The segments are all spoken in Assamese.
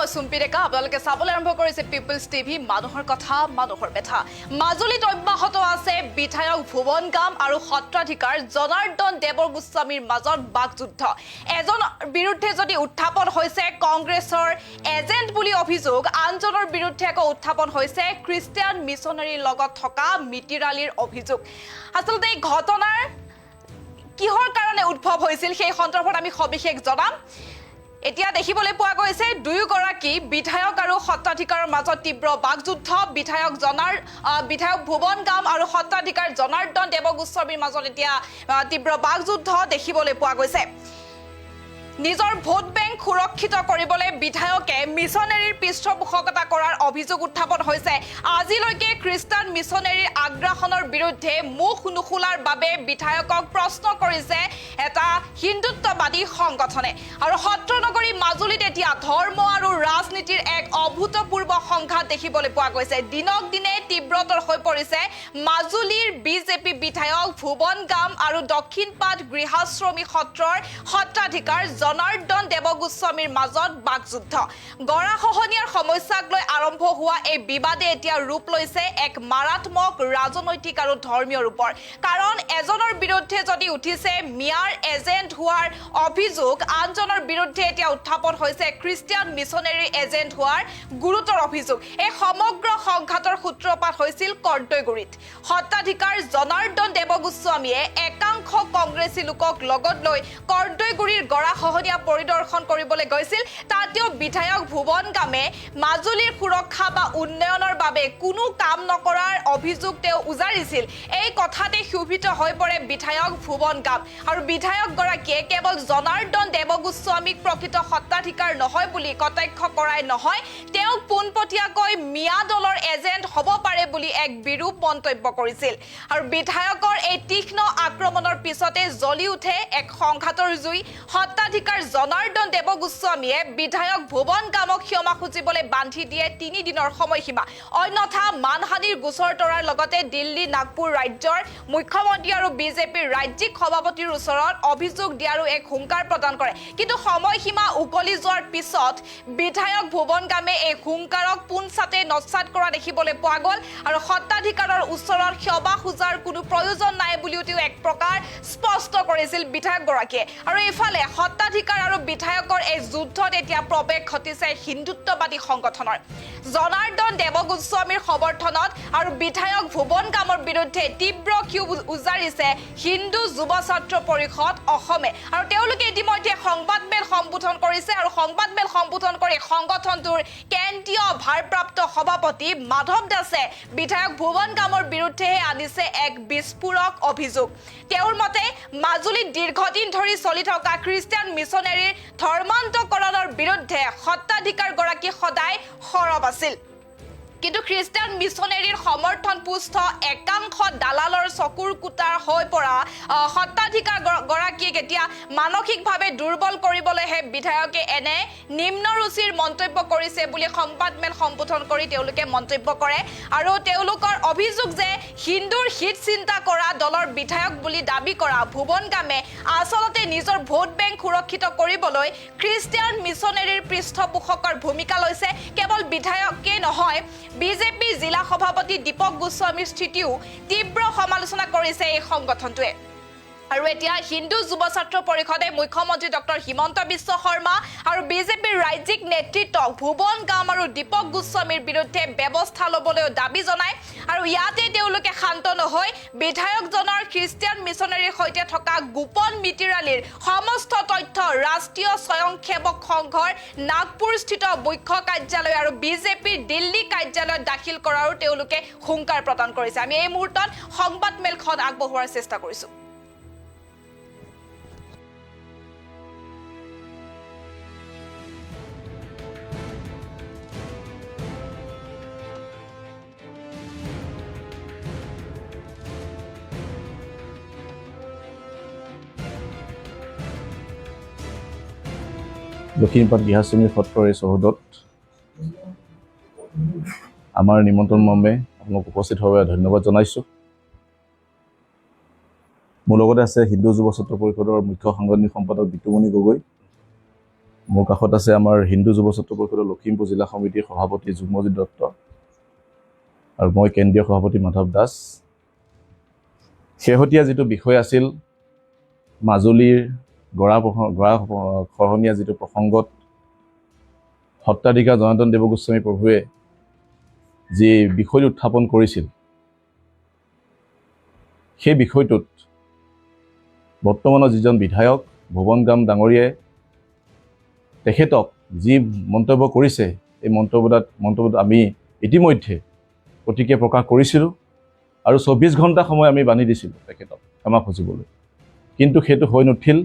মই সুম্পি ডেকা আপোনালোকে চাবলৈ আৰম্ভ কৰিছে পিপলছ টিভি মানুহৰ কথা মানুহৰ বেথা মাজুলীত অব্যাহত আছে বিধায়ক ভুৱন গাম আৰু সত্ৰাধিকাৰ জনাৰ্দন দেৱগোস্বামীৰ মাজত বাকযুদ্ধ এজন বিৰুদ্ধে যদি উত্থাপন হৈছে কংগ্ৰেছৰ এজেন্ট বুলি অভিযোগ আনজনৰ বিৰুদ্ধে আকৌ উত্থাপন হৈছে খ্ৰীষ্টিয়ান মিছনাৰীৰ লগত থকা মিতিৰালীৰ অভিযোগ আচলতে এই ঘটনাৰ কিহৰ কাৰণে উদ্ভৱ হৈছিল সেই সন্দৰ্ভত আমি সবিশেষ জনাম এতিয়া দেখিবলৈ পোৱা গৈছে দুয়োগৰাকী বিধায়ক আৰু সত্ৰাধিকাৰৰ মাজত তীব্ৰ বাকযুদ্ধ বিধায়ক ভুৱন গাম আৰু সত্ৰাধিকাৰ জনাৰ্দন দেৱগোস্বামীৰ মাজত এতিয়া তীব্ৰ বাকযুদ্ধ দেখিবলৈ পোৱা গৈছে নিজৰ ভোট বেংক সুৰক্ষিত কৰিবলৈ বিধায়কে মিছনাৰীৰ পৃষ্ঠপোষকতা কৰাৰ অভিযোগ উত্থাপন হৈছে আজিলৈকে খ্ৰীষ্টান মিছনাৰীৰ আগ্ৰাসনৰ বিৰুদ্ধে মুখ নুখুলাৰ বাবে বিধায়কক প্ৰশ্ন কৰিছে এটা হিন্দুত্ববাদী সংগঠনে আৰু সত্ৰনগৰী মাজুলীত এতিয়া ধৰ্ম আৰু ৰাজনীতিৰ এক অভূতপূৰ্ব সংঘাত দেখিবলৈ পোৱা গৈছে দিনক দিনে তীব্ৰতৰ হৈ পৰিছে মাজুলীৰ বিজেপি বিধায়ক ভুৱন গাম আৰু দক্ষিণপাট গৃহাশ্ৰমী সত্ৰৰ সত্ৰাধিকাৰ জনাৰ্দন দেৱগোস্বামীৰ মাজত বাকযুদ্ধ গৰাখহনীয়াৰ সমস্যাক লৈ আৰম্ভ হোৱা এই বিবাদে এতিয়া ৰূপ লৈছে এক মাৰাত্মক ৰাজনৈতিক আৰু ধৰ্মীয় ৰূপৰ কাৰণ এজনৰ বিৰুদ্ধে যদি উঠিছে মিয়াৰ এজেন্ট হোৱাৰ অভিযোগ আনজনৰ বিৰুদ্ধে এতিয়া উত্থাপন হৈছে খ্ৰীষ্টিয়ান মিছনাৰীৰ এজেন্ট হোৱাৰ গুৰুতৰ অভিযোগ এই সমগ্ৰ সংঘাতৰ সূত্ৰপাত হৈছিল কৰ্দৈগুৰিত সত্ৰাধিকাৰ জনাৰ্দন দেৱগোস্বামীয়ে একাংশ কংগ্ৰেছী লোকক লগত লৈ কৰ্দৈগুৰিৰ গৰাখহনীয়া পৰিদৰ্শন কৰিবলৈ গৈছিল তাতেও বিধায়ক ভুৱন গামে মাজুলীৰ সুৰক্ষা বা উন্নয়নৰ বাবে কোনো কাম নকৰাৰ অভিযোগ তেওঁ উজাৰিছিল এই কথাতে ক্ষোভিত হৈ পৰে বিধায়ক ভুৱন গাম আৰু বিধায়ক গৰাকীয়ে কেৱল জনাৰ্দন দেৱগোস্বামীক প্ৰকৃত সত্ৰাধিকাৰ নহয় বুলি কটাক্ষ কৰাই নহয় তেওঁক পোনপটীয়াকৈ মিয়া দলৰ এজেন্ট হ'ব পাৰে বুলি এক বিৰূপ মন্তব্য কৰিছিল আৰু বিধায়কৰ এই তীক্ষ্ণ আক্ৰমণৰ পিছতে জ্বলি উঠে এক সংঘাতৰ জুই সত্ৰাধিকাৰ জনাৰ্দন দেৱগোস্বামীয়ে বিধায়ক ভুৱন গামক ক্ষমা খুজিবলৈ বান্ধি দিয়ে 3 দিনৰ সময়সীমা অন্যথা মানহানিৰ গোচৰ তৰাৰ লগতে দিল্লী নাগপুৰ ৰাজ্যৰ মুখ্যমন্ত্ৰী আৰু বিজেপিৰ ৰাজ্যিক সভাপতিৰ ওচৰত অভিযোগ দিয়াৰো এক হুংকাৰ প্ৰদান কৰে কিন্তু সময়সীমা উকলি যোৱাৰ পিছত বিধায়ক ভুৱন গামে এই হুংকাৰক পুনচাতে নস্যাৎ কৰা দেখিবলৈ পোৱা গ'ল আৰু সত্ৰাধিকাৰৰ ওচৰত ক্ষমা খুজাৰ কোনো প্ৰয়োজন নাই বুলিও তেওঁ এক প্ৰকাৰ স্পষ্ট কৰিছিল বিধায়কগৰাকীয়ে আৰু ইফালে সত্ৰাধিকাৰ আৰু বিধায়কৰ এই যুদ্ধত এতিয়া প্ৰৱেশ ঘটিছে হিন্দুত্ববাদী সংগঠনৰ জনাৰ্দন দেৱগোস্বামীৰ সমৰ্থনত আৰু বিধায়ক ভুৱন গামৰ বিৰুদ্ধে তীব্ৰ ক্ষোভ উজাৰিছে হিন্দু যুৱ ছাত্ৰ পৰিষদ অসমে আৰু তেওঁলোকে ইতিমধ্যে সংবাদমেল সম্বোধন কৰিছে আৰু সংবাদমেল সম্বোধন কৰি সংগঠনটোৰ কেন্দ্ৰীয় ভাৰপ্ৰাপ্ত সভাপতি মাধৱ দাসে বিধায়ক ভুৱন গামৰ বিৰুদ্ধে আনিছে এক বিস্ফোৰক অভিযোগ তেওঁৰ মতে মাজুলীত দীৰ্ঘদিন ধৰি চলি থকা খ্ৰীষ্টিয়ান মিছনাৰীৰ ধৰ্মান্তকৰণৰ বিৰুদ্ধে সত্ৰাধিকাৰ গৰাকী সদায় সৰব আছিল কিন্তু খ্ৰীষ্টিয়ান মিছনাৰীৰ সমৰ্থন পুষ্ট একাংশ দালালৰ চকুৰ কুটাৰ হৈ পৰা সত্ৰাধিকাৰ গৰাকীক এতিয়া মানসিকভাৱে দুৰ্বল কৰিবলৈহে বিধায়কে এনে নিম্ন ৰুচিৰ মন্তব্য কৰিছে বুলি সংবাদমেল সম্বোধন কৰি তেওঁলোকে মন্তব্য কৰে আৰু তেওঁলোকৰ অভিযোগ যে হিন্দুৰ হিত চিন্তা কৰা দলৰ বিধায়ক বুলি দাবী কৰা ভুৱন গামে আচলতে নিজৰ ভোট বেংক সুৰক্ষিত কৰিবলৈ খ্ৰীষ্টিয়ান মিছনাৰীৰ পৃষ্ঠপোষকৰ ভূমিকা লৈছে কেৱল বিধায়কে নহয় বিজেপি জিলা সভাপতি দীপক গোস্বামীৰ স্থিতিও তীব্ৰ সমালোচনা কৰিছে এই সংগঠনটোৱে আৰু এতিয়া হিন্দু যুৱ ছাত্ৰ পৰিষদে মুখ্যমন্ত্ৰী ডক্টৰ হিমন্ত বিশ্ব শৰ্মা আৰু বিজেপিৰ ৰাজ্যিক নেতৃত্বক ভুৱন গাম আৰু দীপক গোস্বামীৰ বিৰুদ্ধে ব্যৱস্থা ল'বলৈ দাবী জনায় আৰু ইয়াতে তেওঁলোকে শান্ত নহৈ বিধায়কজনৰ খ্ৰীষ্টিয়ান মিছনাৰীৰ সৈতে থকা গোপন মিতিৰালীৰ সমস্ত তথ্য ৰাষ্ট্ৰীয় স্বয়ংসেৱক সংঘৰ নাগপুৰস্থিত মুখ্য কাৰ্যালয় আৰু বিজেপিৰ দিল্লী কাৰ্যালয়ত দাখিল কৰাৰো তেওঁলোকে হুংকাৰ প্ৰদান কৰিছে আমি এই মুহূৰ্তত সংবাদমেলখন আগবঢ়োৱাৰ চেষ্টা কৰিছো দক্ষিণপাট গৃহাশ্ৰমী সত্ৰৰ এই চৌহদত আমাৰ নিমন্ত্ৰণ মৰ্মে আপোনাক উপস্থিত হোৱাৰ বাবে ধন্যবাদ জনাইছোঁ মোৰ লগতে আছে হিন্দু যুৱ ছাত্ৰ পৰিষদৰ মুখ্য সাংগঠনিক সম্পাদক বিতুমণি গগৈ মোৰ কাষত আছে আমাৰ হিন্দু যুৱ ছাত্ৰ পৰিষদৰ লখিমপুৰ জিলা সমিতিৰ সভাপতি যুগ্মজিৎ দত্ত আৰু মই কেন্দ্ৰীয় সভাপতি মাধৱ দাস। শেহতীয়া যিটো বিষয় আছিল মাজুলীৰ গৰাখহনীয়া যিটো প্ৰসংগত সত্ৰাধিকাৰ জনাৰ্দন দেৱগোস্বামী প্ৰভুৱে যি বিষয়টো উত্থাপন কৰিছিল, সেই বিষয়টোত বৰ্তমানৰ যিজন বিধায়ক ভুৱন গাম ডাঙৰীয়াই তেখেতক যি মন্তব্য কৰিছে, এই মন্তব্যত আমি ইতিমধ্যে প্ৰতিক্ৰিয়া প্ৰকাশ কৰিছিলোঁ আৰু 24 ঘণ্টা সময় আমি বান্ধি দিছিলোঁ তেখেতক ক্ষমা খুজিবলৈ, কিন্তু সেইটো হৈ নুঠিল।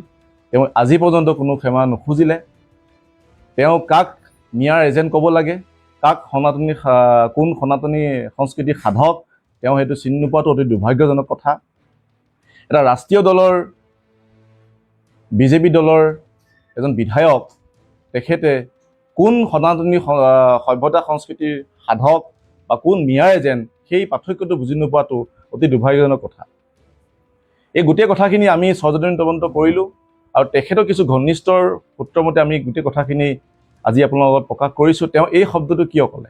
তেওঁ আজি পৰ্যন্ত কোনো ক্ষমা নুখুজিলে। তেওঁ কাক মিয়াৰ এজেণ্ট ক'ব লাগে, কাক কোন সনাতনী সংস্কৃতিৰ সাধক, তেওঁ সেইটো চিনি নোপোৱাটো অতি দুৰ্ভাগ্যজনক কথা। এটা ৰাষ্ট্ৰীয় দলৰ বিজেপি দলৰ এজন বিধায়ক তেখেতে কোন সনাতনী সভ্যতা সংস্কৃতিৰ সাধক বা কোন মিয়াৰ এজেণ্ট, সেই পাৰ্থক্যটো বুজি নোপোৱাটো অতি দুৰ্ভাগ্যজনক কথা। এই গোটেই কথাখিনি আমি সৰ্বজনীন তদন্ত কৰিলোঁ আৰু তেখেতৰ কিছু ঘনিষ্ঠৰ সূত্ৰমতে আমি গোটেই কথাখিনি আজি আপোনালোকৰ লগত প্ৰকাশ কৰিছোঁ। তেওঁ এই শব্দটো কিয় ক'লে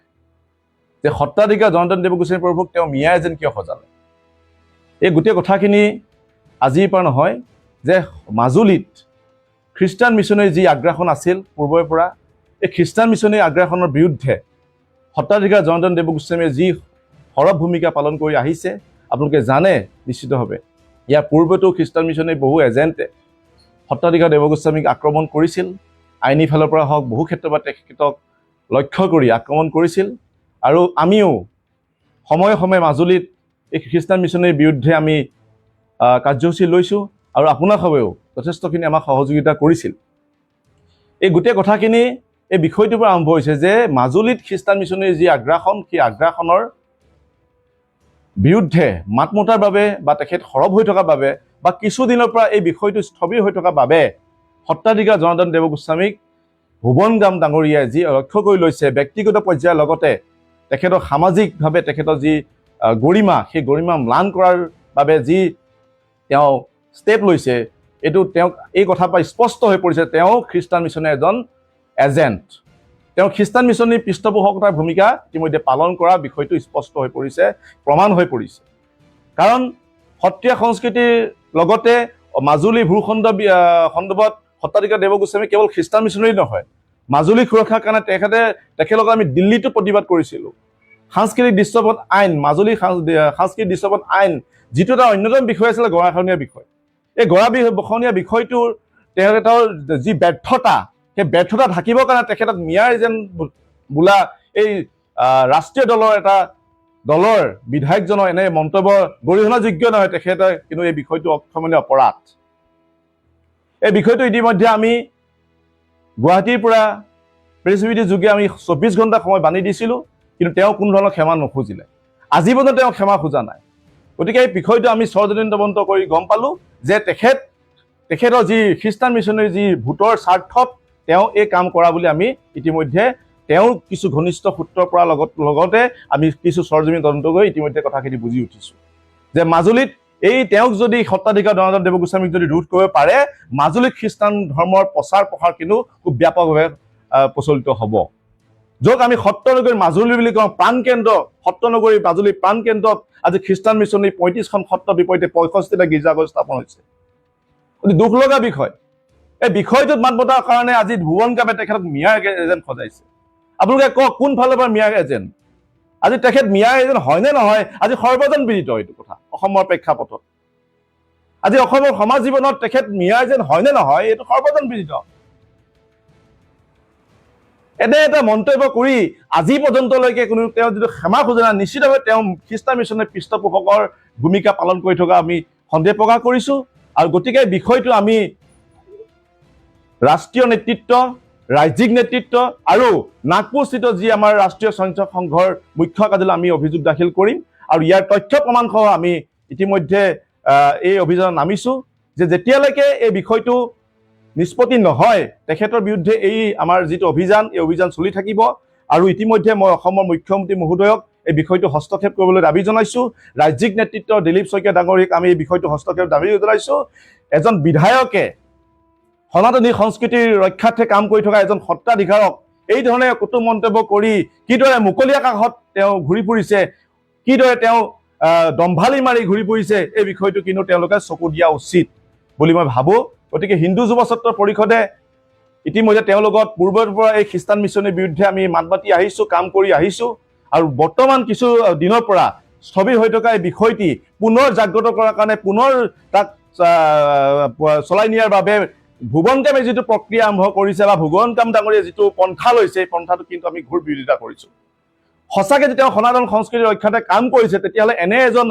যে সত্ৰাধিকাৰ জনাৰ্দন দেৱগোস্বামী প্ৰভুক তেওঁ মিয়া এজেণ্ট কিয় সজালে? এই গোটেই কথাখিনি আজিৰ পৰা নহয়, যে মাজুলীত খ্ৰীষ্টান মিছনেৰী যি আগ্ৰাসন আছিল পূৰ্বৰে পৰা, এই খ্ৰীষ্টান মিছনেৰী আগ্ৰাসনৰ বিৰুদ্ধে সত্ৰাধিকাৰ জনাৰ্দন দেৱগোস্বামীয়ে যি সৰব ভূমিকা পালন কৰি আহিছে, আপোনালোকে জানে নিশ্চিতভাৱে। ইয়াৰ পূৰ্বতো খ্ৰীষ্টান মিছনেৰী বহু এজেণ্টে সত্ৰাধিকাৰ দেৱগোস্বামীক আক্ৰমণ কৰিছিল, আইনী ফালৰ পৰা হওক বহু ক্ষেত্ৰত বা তেখেতক লক্ষ্য কৰি আক্ৰমণ কৰিছিল। আৰু আমিও সময়ে সময়ে মাজুলীত এই খ্ৰীষ্টান মিছনেৰীৰ বিৰুদ্ধে আমি কাৰ্যসূচী লৈছোঁ আৰু আপোনালোকেও যথেষ্টখিনি আমাক সহযোগিতা কৰিছিল। এই গোটেই কথাখিনি এই বিষয়টোৰ পৰা আৰম্ভ হৈছে যে মাজুলীত খ্ৰীষ্টান মিছনেৰীৰ যি আগ্ৰাসন, সেই আগ্ৰাসনৰ বিৰুদ্ধে মাত মতাৰ বাবে বা তেখেত সৰব হৈ থকাৰ বাবে বা কিছুদিনৰ পৰা এই বিষয়টো স্থবিৰ হৈ থকাৰ বাবে সত্ৰাধিকাৰ জনাৰ্দন দেৱগোস্বামীক ভুৱন গাম ডাঙৰীয়াই যি লক্ষ্য কৰি লৈছে, ব্যক্তিগত পৰ্যায়ৰ লগতে তেখেতৰ সামাজিকভাৱে তেখেতৰ যি গৰিমা, সেই গৰিমা ম্লান কৰাৰ বাবে যি তেওঁ ষ্টেপ লৈছে, এইটো তেওঁক এই কথাৰ পৰা স্পষ্ট হৈ পৰিছে তেওঁ খ্ৰীষ্টান মিছনেৰীৰ এজন এজেণ্ট। তেওঁ খ্ৰীষ্টান মিছনেৰীৰ পৃষ্ঠপোষকতাৰ ভূমিকা ইতিমধ্যে পালন কৰা বিষয়টো স্পষ্ট হৈ পৰিছে, প্ৰমাণ হৈ পৰিছে। কাৰণ সত্ৰীয়া সংস্কৃতিৰ লগতে মাজুলী ভূখণ্ডত সত্ৰাধিকাৰ দেৱগোস্বামী কেৱল খ্ৰীষ্টান মিছনেৰী নহয়, মাজুলী সুৰক্ষাৰ কাৰণে তেখেতলোকক আমি দিল্লীতো প্ৰতিবাদ কৰিছিলোঁ। সাংস্কৃতিক দৃশ্যপট আইন, মাজুলী সাংস্কৃতিক দৃশ্যপট আইন, যিটো এটা অন্যতম বিষয় আছিলে গৰাখহনীয়া বিষয়। এই গৰাখহনীয়া বিষয়টোৰ তেখেতৰ যি ব্যৰ্থতা, সেই ব্যৰ্থতা ঢাকিবৰ কাৰণে তেখেতক মিয়াৰ এজেণ্ট বোলা এই ৰাষ্ট্ৰীয় দলৰ বিধায়কজনৰ এনে মন্তব্য গৰিহণাযোগ্য নহয়। তেখেতে কিন্তু এই বিষয়টো অক্ষমনীয় অপৰাধ। এই বিষয়টো ইতিমধ্যে আমি গুৱাহাটীৰ পৰা প্ৰেছ বিবৃতিৰ যোগে আমি 24 ঘণ্টা সময় বান্ধি দিছিলোঁ, কিন্তু তেওঁ কোনো ধৰণৰ ক্ষমা নুখুজিলে। আজি পৰ্যন্ত তেওঁ ক্ষমা খোজা নাই। গতিকে এই বিষয়টো আমি সৰ্বজনীন তদন্ত কৰি গম পালোঁ যে তেখেতৰ যি খ্ৰীষ্টান মিছনেৰীৰ যি ভোটৰ স্বাৰ্থত তেওঁ এই কাম কৰা বুলি আমি ইতিমধ্যে তেওঁৰ কিছু ঘনিষ্ঠ সূত্ৰৰ পৰা লগতে আমি কিছু সৰজমিন তদন্ত কৰি ইতিমধ্যে কথাখিনি বুজি উঠিছোঁ যে মাজুলীত তেওঁক যদি সত্ৰাধিকাৰ জনাৰ্দন দেৱগোস্বামীক যদি ৰোধ কৰিব পাৰে, মাজুলীত খ্ৰীষ্টান ধৰ্মৰ প্ৰচাৰ প্ৰসাৰ কিন্তু খুব ব্যাপকভাৱে প্ৰচলিত হ'ব। য'ত আমি সত্ৰনগৰী মাজুলী বুলি কওঁ, প্ৰাণকেন্দ্ৰ সত্ৰনগৰী মাজুলী প্ৰাণকেন্দ্ৰত আজি খ্ৰীষ্টান মিছনেৰী 35খন সত্ৰৰ বিপৰীতে 65টা গীৰ্জাঘৰ স্থাপন হৈছে। অতি দুখ লগা বিষয়। এই বিষয়টোত মাত মতাৰ কাৰণে আজি ভুৱন গামে তেখেতক মিয়াৰ এজেণ্ট সজাইছে। আপোনালোকে কওক কোন ফালৰ পৰা মিয়াৰ এজেণ্ট? আজি তেখেত মিয়াৰ এজেণ্ট হয়নে নহয়, আজি সৰ্বজন বিদিত এইটো কথা অসমৰ প্ৰেক্ষাপটত। আজি অসমৰ সমাজ জীৱনত তেখেত মিয়াৰ এজেণ্ট হয়নে নহয়, এইটো সৰ্বজন বিদিত। এনে এটা মন্তব্য কৰি আজি পৰ্যন্তলৈকে তেওঁ যিটো ক্ষমা খোজা নাই, নিশ্চিতভাৱে তেওঁ খ্ৰীষ্টান মিছনেৰীৰ পৃষ্ঠপোষকৰ ভূমিকা পালন কৰি থকা আমি সন্দেহ প্ৰকাশ কৰিছোঁ। আৰু গতিকে বিষয়টো আমি ৰাষ্ট্ৰীয় নেতৃত্ব, ৰাজ্যিক নেতৃত্ব আৰু নাগপুৰস্থিত যি আমাৰ ৰাষ্ট্ৰীয় স্বয়ংসেৱক সংঘৰ মুখ্য কাৰ্যালয়ত আমি অভিযোগ দাখিল কৰিম আৰু ইয়াৰ তথ্য প্ৰমাণসহ আমি ইতিমধ্যে এই অভিযানত নামিছোঁ যে যেতিয়ালৈকে এই বিষয়টো নিষ্পত্তি নহয়, তেখেতৰ বিৰুদ্ধে এই আমাৰ যিটো অভিযান, এই অভিযান চলি থাকিব। আৰু ইতিমধ্যে মই অসমৰ মুখ্যমন্ত্ৰী মহোদয়ক এই বিষয়টো হস্তক্ষেপ কৰিবলৈ দাবী জনাইছোঁ। ৰাজ্যিক নেতৃত্ব দিলীপ শইকীয়া ডাঙৰীয়াক আমি এই বিষয়টো হস্তক্ষেপ দাবী জনাইছোঁ। এজন বিধায়কে সনাতনী সংস্কৃতিৰ ৰক্ষাৰ্থে কাম কৰি থকা এজন সত্ৰাধিকাৰক এই ধৰণে কটু মন্তব্য কৰি কিদৰে মুকলি আকাশত তেওঁ ঘূৰি ফুৰিছে, কিদৰে তেওঁ দম্ভালি মাৰি ঘূৰি ফুৰিছে, এই বিষয়টো কিন্তু তেওঁলোকে চকু দিয়া উচিত বুলি মই ভাবোঁ। গতিকে হিন্দু যুৱ ছাত্ৰ পৰিষদে ইতিমধ্যে তেওঁৰ লগত পূৰ্বৰ পৰা এই খ্ৰীষ্টান মিছনৰ বিৰুদ্ধে আমি মাত মাতি আহিছোঁ, কাম কৰি আহিছোঁ, আৰু বৰ্তমান কিছু দিনৰ পৰা স্থবিৰ হৈ থকা এই বিষয়টি পুনৰ জাগ্ৰত কৰাৰ কাৰণে পুনৰ তাক চলাই নিয়াৰ বাবে ভুৱন কামে যিটো প্ৰক্ৰিয়া আৰম্ভ কৰিছে বা ভুৱন কাম ডাঙৰীয়ে যিটো পন্থা লৈছে, এই পন্থাটো কিন্তু আমি ঘোৰ বিৰোধিতা কৰিছোঁ। সঁচাকৈ যেতিয়া সনাতন সংস্কৃতিৰ ৰক্ষাতে কাম কৰিছে, তেতিয়াহ'লে এনে এজন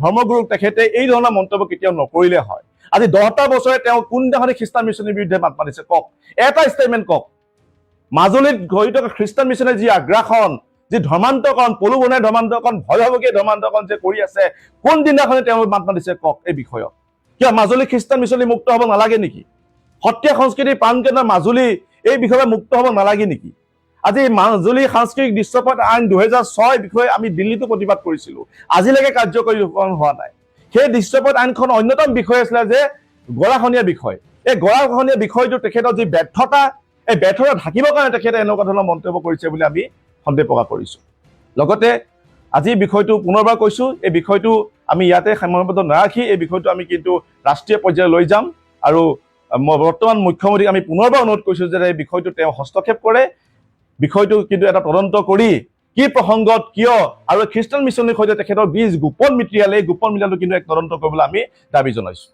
ধৰ্মগুৰুক তেখেতে এই ধৰণৰ মন্তব্য কেতিয়াও নকৰিলে হয়। আজি 10টা বছৰে তেওঁ কোনদিনাখনি খ্ৰীষ্টান মিছনৰ বিৰুদ্ধে মাত মাতিছে কওক, এটা ষ্টেটমেণ্ট কওক। মাজুলীত হৈ থকা খ্ৰীষ্টান মিছনে যি আগ্ৰাসন, যি ধৰ্মান্তকৰণ, পলু বনাই ধৰ্মান্তকৰণ, ভয়াৱহকৈ ধৰ্মান্তকৰণ যে কৰি আছে, কোনদিনাখনি তেওঁ মাত মাতিছে কওক এই বিষয়ত? কিয় মাজুলী খ্ৰীষ্টান মিছনে মুক্ত হ'ব নালাগে নেকি? সত্ৰীয়া সংস্কৃতিৰ প্ৰাণকেন্দ্ৰ মাজুলী এই বিষয়ে মুক্ত হ'ব নালাগে নেকি? আজি মাজুলী সাংস্কৃতিক দৃশ্যপট আইন 2006 বিষয়ে আমি দিল্লীতো প্ৰতিবাদ কৰিছিলোঁ, আজিলৈকে কাৰ্যকৰীকৰণ হোৱা নাই। সেই দৃশ্যপট আইনখন অন্যতম বিষয় আছিলে যে গৰাখহনীয়া বিষয়। এই গৰাখহনীয়া বিষয়টো তেখেতৰ যি ব্যৰ্থতা, এই ব্যৰ্থতা ঢাকিবৰ কাৰণে তেখেতে এনেকুৱা ধৰণৰ মন্তব্য কৰিছে বুলি আমি সন্দেহ প্ৰকাশ কৰিছোঁ। লগতে আজি বিষয়টো পুনৰবাৰ কৈছোঁ, এই বিষয়টো আমি ইয়াতে সীমাবদ্ধ নাৰাখি এই বিষয়টো আমি কিন্তু ৰাষ্ট্ৰীয় পৰ্যায়লৈ লৈ যাম, আৰু বৰ্তমান মুখ্যমন্ত্ৰীক আমি পুনৰবাৰ অনুৰোধ কৰিছোঁ যে এই বিষয়টো তেওঁ হস্তক্ষেপ কৰে, বিষয়টো কিন্তু এটা তদন্ত কৰি কি প্ৰসংগত কিয় আৰু খ্ৰীষ্টান মিছনৰ সৈতে তেখেতৰ গোপন মিত্ৰিয়াল, এই গোপন মিত্ৰিয়ালটো কিন্তু এক তদন্ত কৰিবলৈ আমি দাবী জনাইছোঁ।